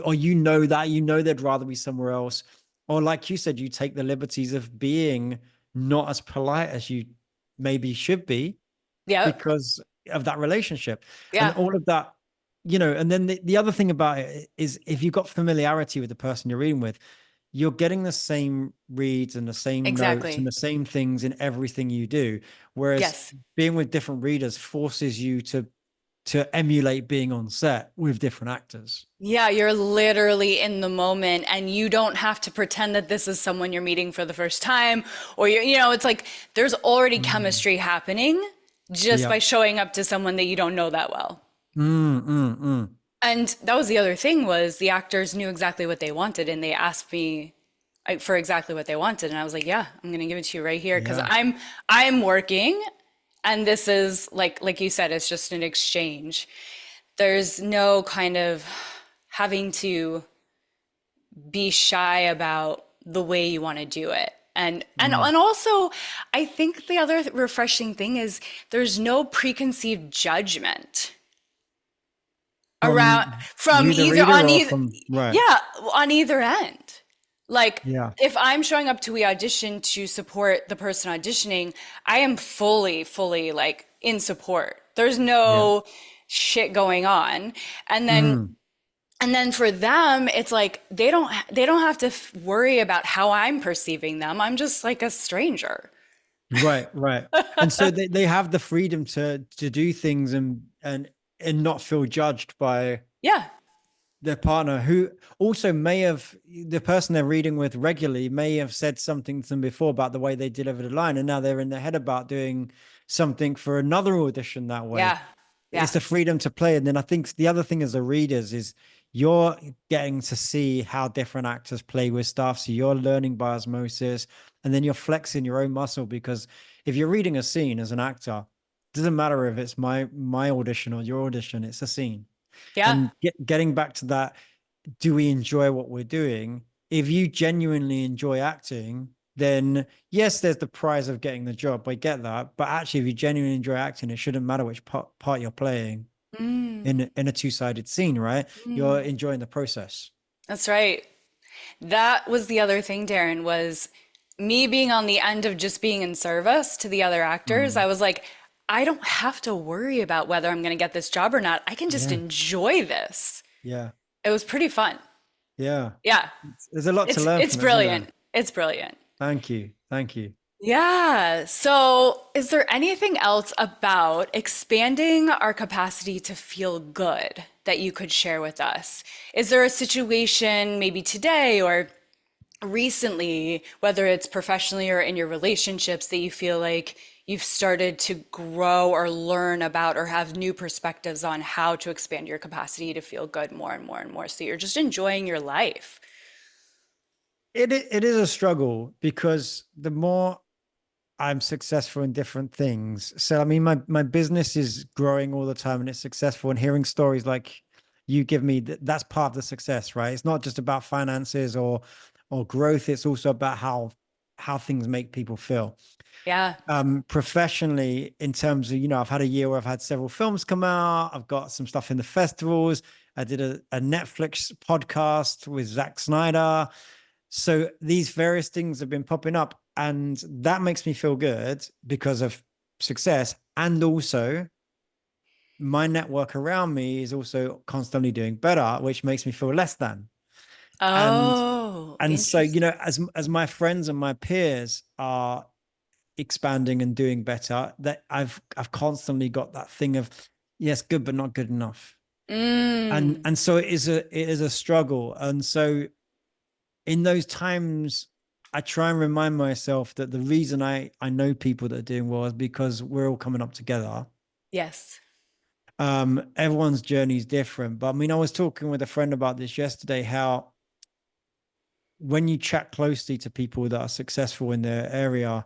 Speaker 2: Or that they'd rather be somewhere else, or like you said, you take the liberties of being not as polite as you maybe should be
Speaker 1: Yep.
Speaker 2: because of that relationship and
Speaker 1: Yeah,
Speaker 2: all of that. And then the other thing about it is if you've got familiarity with the person you're reading with, you're getting the same reads and the same notes and
Speaker 1: exactly.
Speaker 2: the same things in everything you do. Whereas
Speaker 1: Yes.
Speaker 2: being with different readers forces you to emulate being on set with different actors.
Speaker 1: Yeah, you're literally in the moment and you don't have to pretend that this is someone you're meeting for the first time or it's like there's already
Speaker 2: Mm.
Speaker 1: chemistry happening just
Speaker 2: Yeah.
Speaker 1: by showing up to someone that you don't know that well.
Speaker 2: Mm, mm, mm.
Speaker 1: And that was the other thing was the actors knew exactly what they wanted and they asked me for exactly what they wanted and I was like, yeah, I'm going to give it to you right here because
Speaker 2: Yeah.
Speaker 1: I'm working and this is like you said it's just an exchange. There's no kind of having to be shy about the way you want to do it.
Speaker 2: Mm.
Speaker 1: And also I think the other refreshing thing is there's no preconceived judgment around
Speaker 2: From
Speaker 1: from
Speaker 2: you, the
Speaker 1: either
Speaker 2: reader,
Speaker 1: on
Speaker 2: or
Speaker 1: either
Speaker 2: from right.
Speaker 1: yeah, on either end. Like
Speaker 2: Yeah.
Speaker 1: if I'm showing up to We Audition to support the person auditioning, I am fully like in support. There's
Speaker 2: Yeah.
Speaker 1: no shit going on. And then
Speaker 2: Mm.
Speaker 1: and then for them, it's like they don't have to worry about how I'm perceiving them. I'm just like a stranger.
Speaker 2: Right, right. And so they have the freedom to do things and not feel judged by
Speaker 1: Yeah,
Speaker 2: their partner, who also may have the person they're reading with regularly may have said something to them before about the way they delivered a line, and now they're in their head about doing something for another audition that way.
Speaker 1: yeah,
Speaker 2: It's
Speaker 1: yeah,
Speaker 2: the freedom to play. And then I think the other thing as a readers is you're getting to see how different actors play with stuff. So you're learning by osmosis, and then you're flexing your own muscle because if you're reading a scene as an actor, it doesn't matter if it's my audition or your audition, it's a scene.
Speaker 1: yeah.
Speaker 2: And getting back to that, do we enjoy what we're doing? If you genuinely enjoy acting, then yes, there's the prize of getting the job. I get that. But actually, if you genuinely enjoy acting, it shouldn't matter which part you're playing
Speaker 1: Mm,
Speaker 2: in a two-sided scene, right? You're
Speaker 1: mm.
Speaker 2: enjoying the process.
Speaker 1: That's right. That was the other thing, Darren, was me being on the end of just being in service to the other actors.
Speaker 2: Mm.
Speaker 1: I was like, I don't have to worry about whether I'm going to get this job or not. I can just
Speaker 2: Yeah.
Speaker 1: enjoy this.
Speaker 2: Yeah.
Speaker 1: It was pretty fun.
Speaker 2: Yeah.
Speaker 1: Yeah,
Speaker 2: There's a lot to
Speaker 1: it's
Speaker 2: learn
Speaker 1: it's
Speaker 2: from it, isn't there?
Speaker 1: brilliant. It's brilliant.
Speaker 2: Thank you. Thank you.
Speaker 1: Yeah. So, is there anything else about expanding our capacity to feel good that you could share with us? Is there a situation, maybe today or recently, whether it's professionally or in your relationships, that you feel like you've started to grow or learn about or have new perspectives on how to expand your capacity to feel good more and more and more? So, you're just enjoying your life.
Speaker 2: It is a struggle because the more I'm successful in different things. So I mean, my business is growing all the time and it's successful. And hearing stories like you give me, that's part of the success, right? It's not just about finances or growth. It's also about how how things make people feel.
Speaker 1: Yeah.
Speaker 2: Professionally, in terms of, I've had a year where I've had several films come out. I've got some stuff in the festivals. I did a Netflix podcast with Zack Snyder. So these various things have been popping up, and that makes me feel good because of success. And also, my network around me is also constantly doing better, which makes me feel less than. And
Speaker 1: Oh,
Speaker 2: and so,
Speaker 1: interesting.
Speaker 2: as my friends and my peers are expanding and doing better, that I've constantly got that thing of, yes, good but not good enough. and
Speaker 1: Mm.
Speaker 2: and so it is a struggle. And so in those times, I try and remind myself that the reason I know people that are doing well is because we're all coming up together.
Speaker 1: Yes.
Speaker 2: Everyone's journey is different, but I mean, I was talking with a friend about this yesterday, how when you chat closely to people that are successful in their area,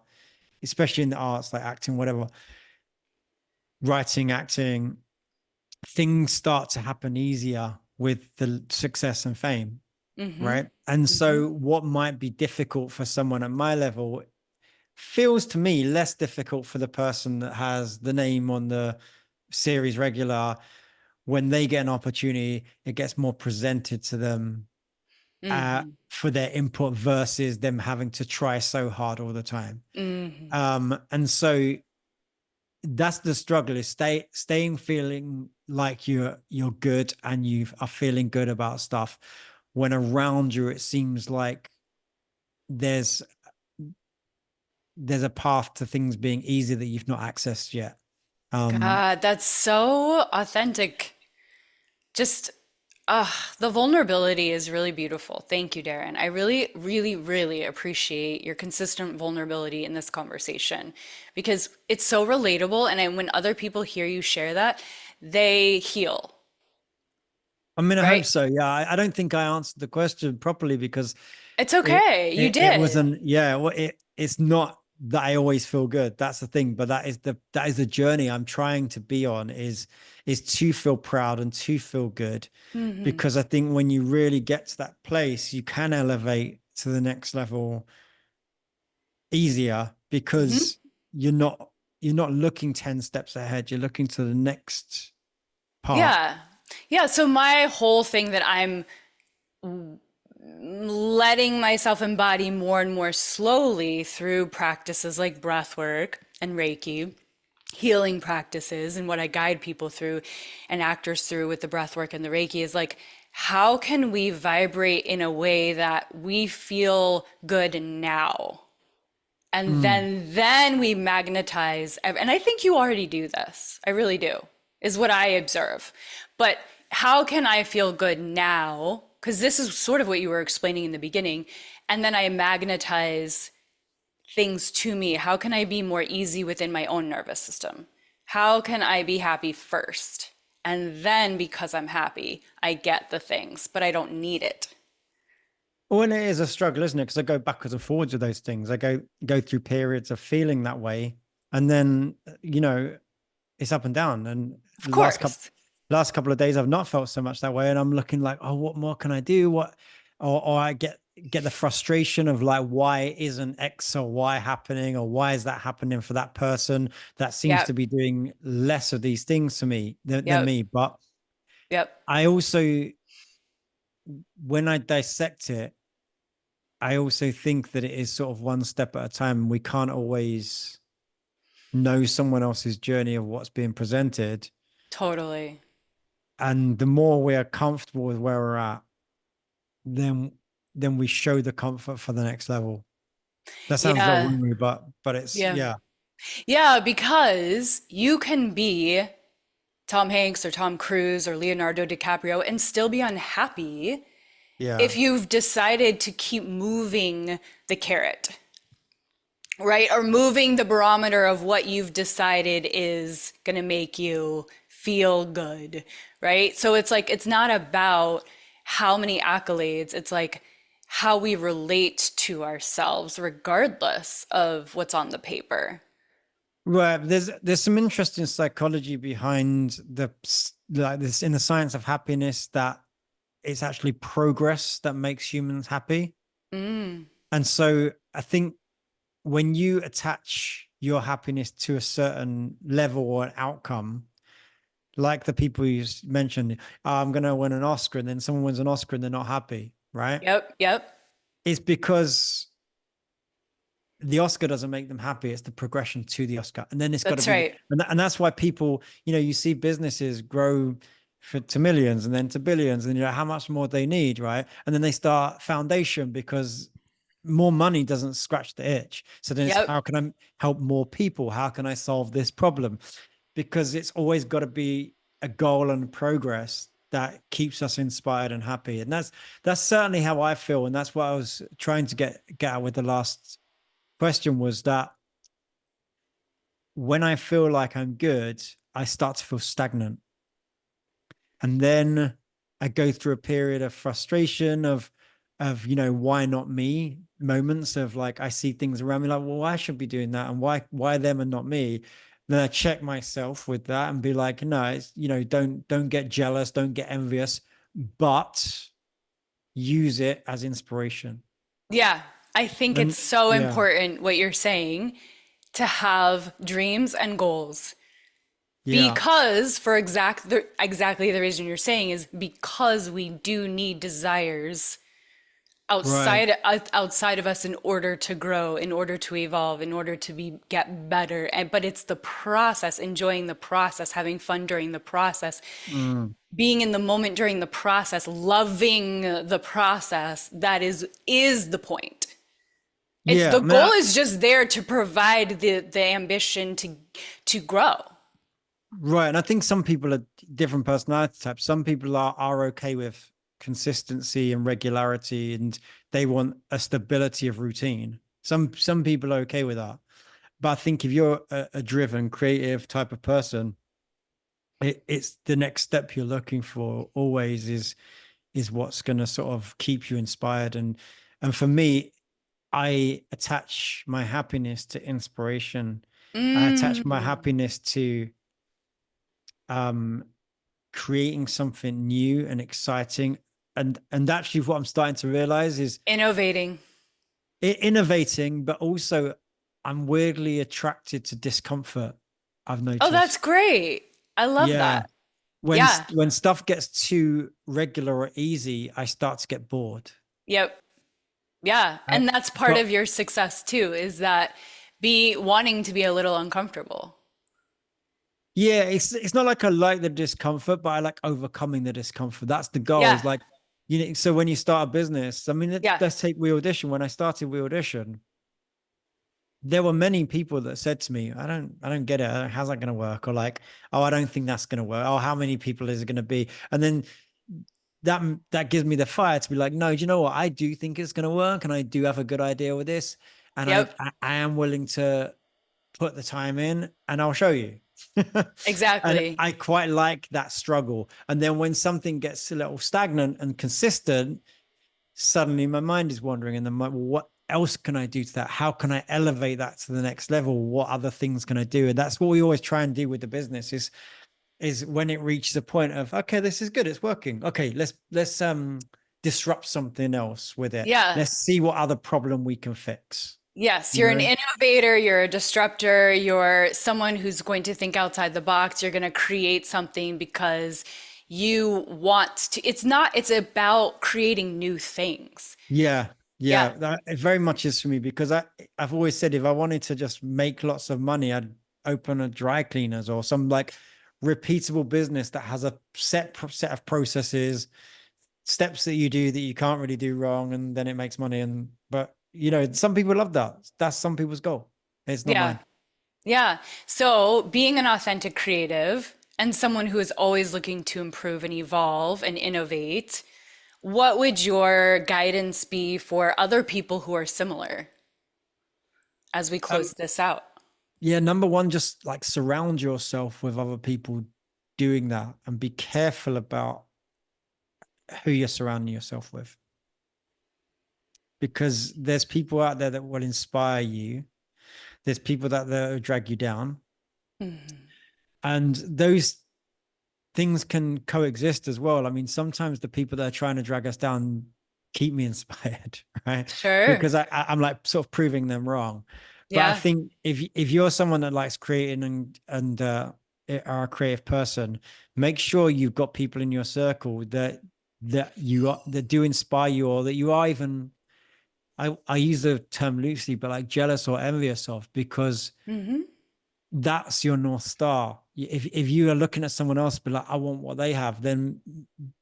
Speaker 2: especially in the arts, like acting, whatever, writing, acting, things start to happen easier with the success and fame,
Speaker 1: Mm-hmm.
Speaker 2: right? And
Speaker 1: Mm-hmm.
Speaker 2: so what might be difficult for someone at my level feels to me less difficult for the person that has the name on the series regular. When they get an opportunity, it gets more presented to them
Speaker 1: Mm-hmm.
Speaker 2: for their input versus them having to try so hard all the time.
Speaker 1: Mm-hmm.
Speaker 2: And so that's the struggle, is staying feeling like you're good and you are feeling good about stuff when around you it seems like there's there's a path to things being easy that you've not accessed yet. um
Speaker 1: God, that's so authentic. Just, the vulnerability is really beautiful. Thank you, Darren. I really, really, really appreciate your consistent vulnerability in this conversation because it's so relatable. And when other people hear you share that, they heal,
Speaker 2: I mean, I hope
Speaker 1: right?
Speaker 2: so. Yeah, I don't think I answered the question properly because
Speaker 1: It's
Speaker 2: it
Speaker 1: okay. You
Speaker 2: it
Speaker 1: did.
Speaker 2: wasn't. Yeah, well, it's not that I always feel good. That's the thing. But that is the journey I'm trying to be on, is to feel proud and to feel good,
Speaker 1: Hmm.
Speaker 2: because I think when you really get to that place, you can elevate to the next level easier,
Speaker 1: Hmm.
Speaker 2: because you're not looking 10 steps ahead. You're looking to the next part.
Speaker 1: Yeah. Yeah. So my whole thing that I'm letting myself embody more and more slowly through practices like breath work and Reiki, healing practices, and what I guide people through and actors through with the breath work and the Reiki is like, how can we vibrate in a way that we feel good now? And
Speaker 2: Mm.
Speaker 1: then we magnetize, and I think you already do this. I really do, is what I observe. But how can I feel good now? Because this is sort of what you were explaining in the beginning. And then I magnetize things to me. How can I be more easy within my own nervous system? How can I be happy first? And then because I'm happy, I get the things, but I don't need it.
Speaker 2: Well, and it is a struggle, isn't it? Because I go backwards and forwards with those things. I go through periods of feeling that way, and then it's up and down. And
Speaker 1: Of
Speaker 2: the last couple of days, I've not felt so much that way, and I'm looking like, oh, what more can I do? Or I get the frustration of like, why isn't X or Y happening, or why is that happening for that person that seems
Speaker 1: Yep.
Speaker 2: to be doing less of these things to me than
Speaker 1: Yep.
Speaker 2: me? But
Speaker 1: Yep.
Speaker 2: I also, when I dissect it, I also think that it is sort of one step at a time. We can't always know someone else's journey of what's being presented.
Speaker 1: Totally.
Speaker 2: And the more we are comfortable with where we're at, then then we show the comfort for the next level. That sounds a little
Speaker 1: Yeah.
Speaker 2: woo, but it's,
Speaker 1: Yeah.
Speaker 2: yeah,
Speaker 1: Yeah, because you can be Tom Hanks or Tom Cruise or Leonardo DiCaprio and still be unhappy
Speaker 2: yeah.
Speaker 1: if you've decided to keep moving the carrot, right? Or moving the barometer of what you've decided is going to make you feel good, right? So it's like, it's not about how many accolades, it's like how we relate to ourselves, regardless of what's on the paper.
Speaker 2: Right. There's some interesting psychology behind like this in the science of happiness, that it's actually progress that makes humans happy.
Speaker 1: Mm,
Speaker 2: And so I think when you attach your happiness to a certain level or an outcome, like the people you mentioned, I'm going to win an Oscar, and then someone wins an Oscar and they're not happy, right?
Speaker 1: Yep, yep.
Speaker 2: It's because the Oscar doesn't make them happy. It's the progression to the Oscar. And then it's got to
Speaker 1: That's
Speaker 2: be,
Speaker 1: right.
Speaker 2: and that's why people, you see businesses grow to millions and then to billions, and how much more they need, right? And then they start foundation because more money doesn't scratch the itch. So then it's,
Speaker 1: Yep.
Speaker 2: how can I help more people? How can I solve this problem? Because it's always got to be a goal and progress that keeps us inspired and happy. And that's certainly how I feel. And that's what I was trying to get out with the last question, was that when I feel like I'm good, I start to feel stagnant. And then I go through a period of frustration of why not me moments of like, I see things around me like, well, I should be doing that, and why them and not me. Then I check myself with that and be like, no, it's, don't get jealous, don't get envious, but use it as inspiration.
Speaker 1: Yeah. I think it's
Speaker 2: And
Speaker 1: so
Speaker 2: yeah,
Speaker 1: important what you're saying to have dreams and goals.
Speaker 2: yeah,
Speaker 1: Because for exactly the reason you're saying is because we do need desires
Speaker 2: right.
Speaker 1: outside of us in order to grow, in order to evolve, in order to get better. And but it's the process, enjoying the process, having fun during the process,
Speaker 2: Mm.
Speaker 1: being in the moment during the process, loving the process, that is the point. It's
Speaker 2: Yeah,
Speaker 1: the
Speaker 2: I mean,
Speaker 1: goal is just there to provide the ambition to grow.
Speaker 2: right. And I think some people are different personality types. Some people are okay with consistency and regularity, and they want a stability of routine. Some people are okay with that. But I think if you're a driven, creative type of person, it's the next step you're looking for always is what's going to sort of keep you inspired. And for me, I attach my happiness to inspiration. I attach my
Speaker 1: Mm,
Speaker 2: happiness to um creating something new and exciting. And actually what I'm starting to realize is
Speaker 1: innovating.
Speaker 2: innovating, but also I'm weirdly attracted to discomfort, I've
Speaker 1: Oh, that's
Speaker 2: noticed.
Speaker 1: great. I love
Speaker 2: Yeah.
Speaker 1: that.
Speaker 2: when
Speaker 1: Yeah.
Speaker 2: when stuff gets too regular or easy, I start to get bored.
Speaker 1: Yep. Yeah.
Speaker 2: I,
Speaker 1: And that's part
Speaker 2: but
Speaker 1: of your success too, is that be wanting to be a little uncomfortable.
Speaker 2: yeah, it's not like I like the discomfort, but I like overcoming the discomfort. That's the goal.
Speaker 1: Yeah.
Speaker 2: Is like, so when you start a business, I mean,
Speaker 1: Yeah.
Speaker 2: let's take We Audition. When I started We Audition, there were many people that said to me, I don't get it. How's that going to work? Or like, oh, I don't think that's going to work. Oh, how many people is it going to be? And then that gives me the fire to be like, no, do you know what? I do think it's going to work, and I do have a good idea with this, and I,
Speaker 1: Yep.
Speaker 2: I I am willing to put the time in, and I'll show you. And
Speaker 1: Exactly.
Speaker 2: I quite like that struggle. And then when something gets a little stagnant and consistent, suddenly my mind is wandering, and then well, what else can I do to that? How can I elevate that to the next level? What other things can I do? And that's what we always try and do with the business is when it reaches a point of, okay, this is good, it's working. Okay, let's disrupt something else with it.
Speaker 1: Yeah.
Speaker 2: Let's see what other problem we can fix.
Speaker 1: Yes,
Speaker 2: You
Speaker 1: you're an
Speaker 2: know?
Speaker 1: innovator, you're a disruptor, you're someone who's going to think outside the box. You're going to create something because you want to. It's about creating new things.
Speaker 2: Yeah, yeah.
Speaker 1: Yeah.
Speaker 2: That it very much is for me, because I've always said if I wanted to just make lots of money, I'd open a dry cleaners or some like repeatable business that has a set of processes, steps that you do that you can't really do wrong, and then it makes money. And but some people love that. That's some people's goal. It's not
Speaker 1: Yeah.
Speaker 2: mine.
Speaker 1: Yeah. So being an authentic creative and someone who is always looking to improve and evolve and innovate, what would your guidance be for other people who are similar as we
Speaker 2: Um,
Speaker 1: close this out?
Speaker 2: yeah, number one, just like surround yourself with other people doing that, and be careful about who you're surrounding yourself with, because there's people out there that will inspire you. There's people that will drag you down,
Speaker 1: Mhm.
Speaker 2: and those things can coexist as well. I mean, sometimes the people that are trying to drag us down keep me inspired, right?
Speaker 1: Sure.
Speaker 2: Because I'm like sort of proving them wrong. But I
Speaker 1: Yeah.
Speaker 2: think if you're someone that likes creating and are a creative person, make sure you've got people in your circle that do inspire you, or that you are even, I use the term loosely, but like jealous or envious of, because
Speaker 1: Hmm.
Speaker 2: that's your North Star. If you are looking at someone else, be like, I want what they have, then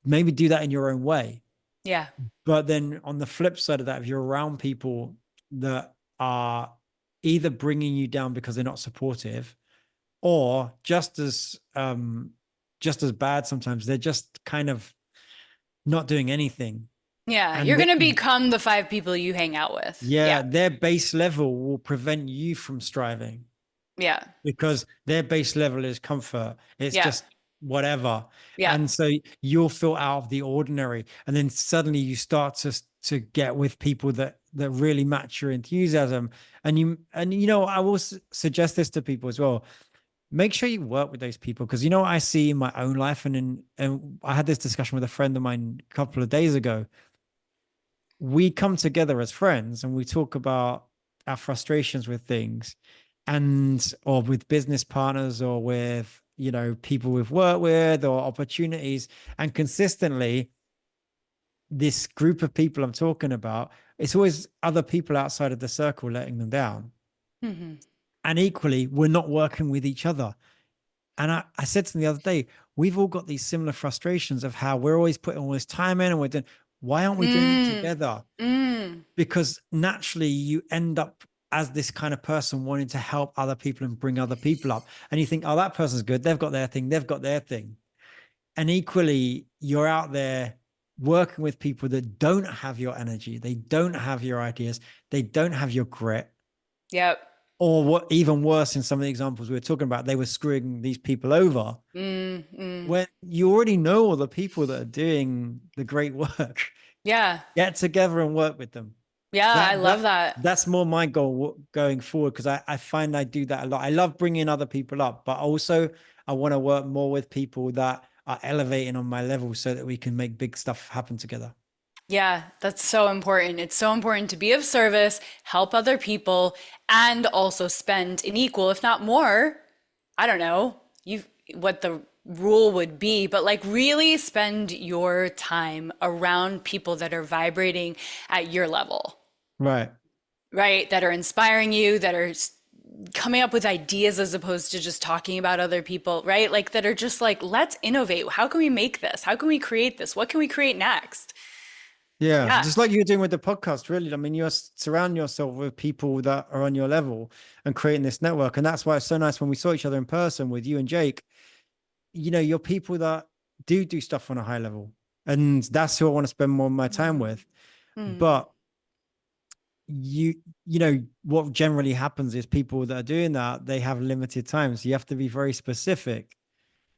Speaker 2: maybe do that in your own way.
Speaker 1: Yeah.
Speaker 2: But then on the flip side of that, if you're around people that are either bringing you down because they're not supportive, or just as bad sometimes, they're just kind of not doing anything.
Speaker 1: Yeah. You're
Speaker 2: And
Speaker 1: going to become the five people you hang out with. Yeah.
Speaker 2: yeah, their base level will prevent you from striving,
Speaker 1: Yeah.
Speaker 2: because their base level is comfort. It's
Speaker 1: Yeah.
Speaker 2: just whatever.
Speaker 1: Yeah.
Speaker 2: And so you'll feel out of the ordinary. And then suddenly you start to get with people that really match your enthusiasm. And I will suggest this to people as well. Make sure you work with those people, because what I see in my own life, and I had this discussion with a friend of mine a couple of days ago. We come together as friends and we talk about our frustrations with things, and or with business partners, or with people we've worked with, or opportunities. And consistently, this group of people I'm talking about, it's always other people outside of the circle letting them down.
Speaker 1: Hmm.
Speaker 2: And equally, we're not working with each other. And I said to them the other day, we've all got these similar frustrations of how we're always putting all this time in, and we're doing, why aren't we doing it
Speaker 1: Mm.
Speaker 2: together?
Speaker 1: Mm.
Speaker 2: Because naturally you end up as this kind of person wanting to help other people and bring other people up. And you think, oh, that person's good. They've got their thing. They've got their thing. And equally, you're out there working with people that don't have your energy. They don't have your ideas. They don't have your grit.
Speaker 1: Yep.
Speaker 2: Or what, even worse, in some of the examples we were talking about, they were screwing these people over,
Speaker 1: Mm. Mm.
Speaker 2: when you already know all the people that are doing the great work.
Speaker 1: Yeah.
Speaker 2: Get together and work with them.
Speaker 1: Yeah. I
Speaker 2: That
Speaker 1: love that.
Speaker 2: that's more my goal going forward, because I find I do that a lot. I love bringing other people up, but also I want to work more with people that are elevating on my level, so that we can make big stuff happen together.
Speaker 1: Yeah, that's so important. It's so important to be of service, help other people, and also spend an equal, if not more, I don't know, you what the rule would be, but like really spend your time around people that are vibrating at your level,
Speaker 2: Right.
Speaker 1: right? That are inspiring you, that are coming up with ideas as opposed to just talking about other people, right? Like that are just like, let's innovate. How can we make this? How can we create this? What can we create next?
Speaker 2: Yeah,
Speaker 1: Yeah.
Speaker 2: just like you're doing with the podcast, really. I mean, you're surrounding yourself with people that are on your level and creating this network. And that's why it's so nice when we saw each other in person with you and Jake. You're people that do stuff on a high level. And that's who I want to spend more of my time
Speaker 1: Mm.
Speaker 2: with.
Speaker 1: Mm.
Speaker 2: But what generally happens is people that are doing that, they have limited time. So you have to be very specific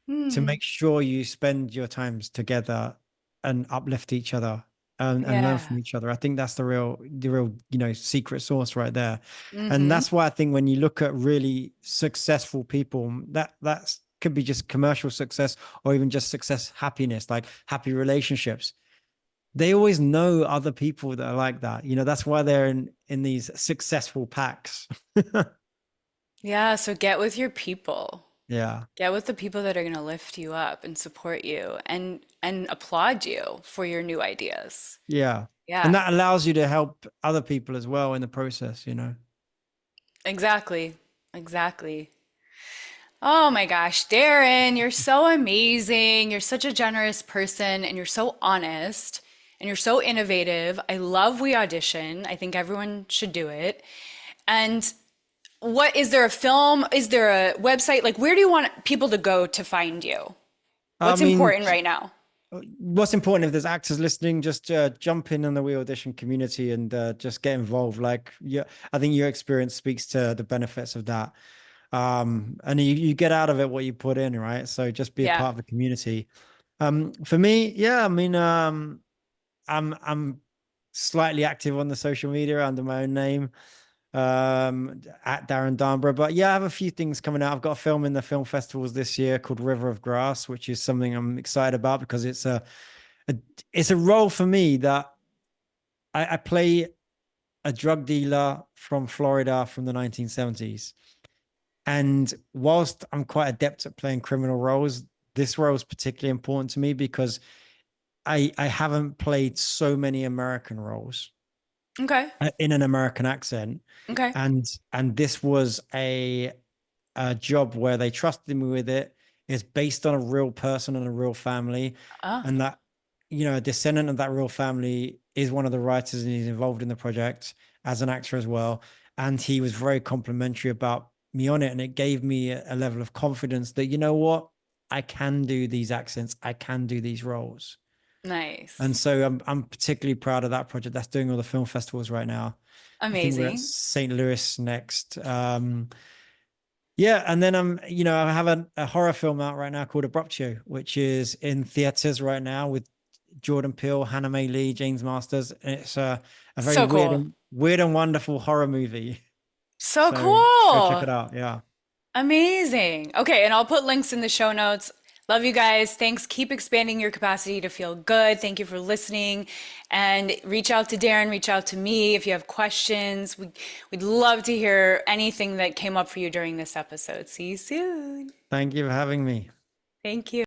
Speaker 2: to
Speaker 1: Mm.
Speaker 2: make sure you spend your times together and uplift each other, and learn
Speaker 1: Yeah.
Speaker 2: from each other. I think that's the real secret sauce right there. And
Speaker 1: Hmm.
Speaker 2: that's why I think when you look at really successful people, that's could be just commercial success, or even just success, happiness, like happy relationships. They always know other people that are like that. That's why they're in these successful packs.
Speaker 1: Yeah, so get with your people.
Speaker 2: Yeah.
Speaker 1: Get with the people that are going to lift you up and support you and applaud you for your new ideas.
Speaker 2: Yeah. And
Speaker 1: Yeah,
Speaker 2: that allows you to help other people as well in the process.
Speaker 1: exactly. Exactly. Oh my gosh, Darren, you're so amazing. You're such a generous person and you're so honest and you're so innovative. I love We Audition. I think everyone should do it. And what is there a film? Is there a website? Like, where do you want people to go to find you?
Speaker 2: I
Speaker 1: What's
Speaker 2: mean,
Speaker 1: important right now?
Speaker 2: what's important, if there's actors listening, just jump in on the We Audition community and just get involved. Like, yeah, I think your experience speaks to the benefits of that. And you get out of it what you put in, right? So just be a
Speaker 1: Yeah.
Speaker 2: part of the community. For me, yeah, I mean, I'm slightly active on the social media under my own name, at Darren Darnborough. But yeah, I have a few things coming out. I've got a film in the film festivals this year called River of Grass, which is something I'm excited about, because a it's a role for me that I play a drug dealer from Florida from the 1970s. And whilst I'm quite adept at playing criminal roles, this role is particularly important to me because I haven't played so many American roles
Speaker 1: Okay.
Speaker 2: in an American accent,
Speaker 1: Okay.
Speaker 2: and this was a job where they trusted me with it. It's based on a real person and a real family,
Speaker 1: Oh,
Speaker 2: and that a descendant of that real family is one of the writers and he's involved in the project as an actor as well. And he was very complimentary about me on it, and it gave me a level of confidence that you know what, I can do these accents, I can do these roles. And
Speaker 1: nice.
Speaker 2: so I'm particularly proud of that project. That's doing all the film festivals right now. I think we're at
Speaker 1: Amazing.
Speaker 2: St. Louis next. Yeah, and then I have a horror film out right now called Abruptio, which is in theaters right now with Jordan Peele, Hannah May Lee, James Masters. And it's a very
Speaker 1: So cool.
Speaker 2: weird and wonderful horror movie.
Speaker 1: So
Speaker 2: So go check
Speaker 1: cool.
Speaker 2: it out. Yeah.
Speaker 1: Amazing. Okay, and I'll put links in the show notes. Love you guys. Thanks. Keep expanding your capacity to feel good. Thank you for listening. And reach out to Darren, reach out to me if you have questions. We'd love to hear anything that came up for you during this episode. See you soon.
Speaker 2: Thank you for having me.
Speaker 1: Thank you.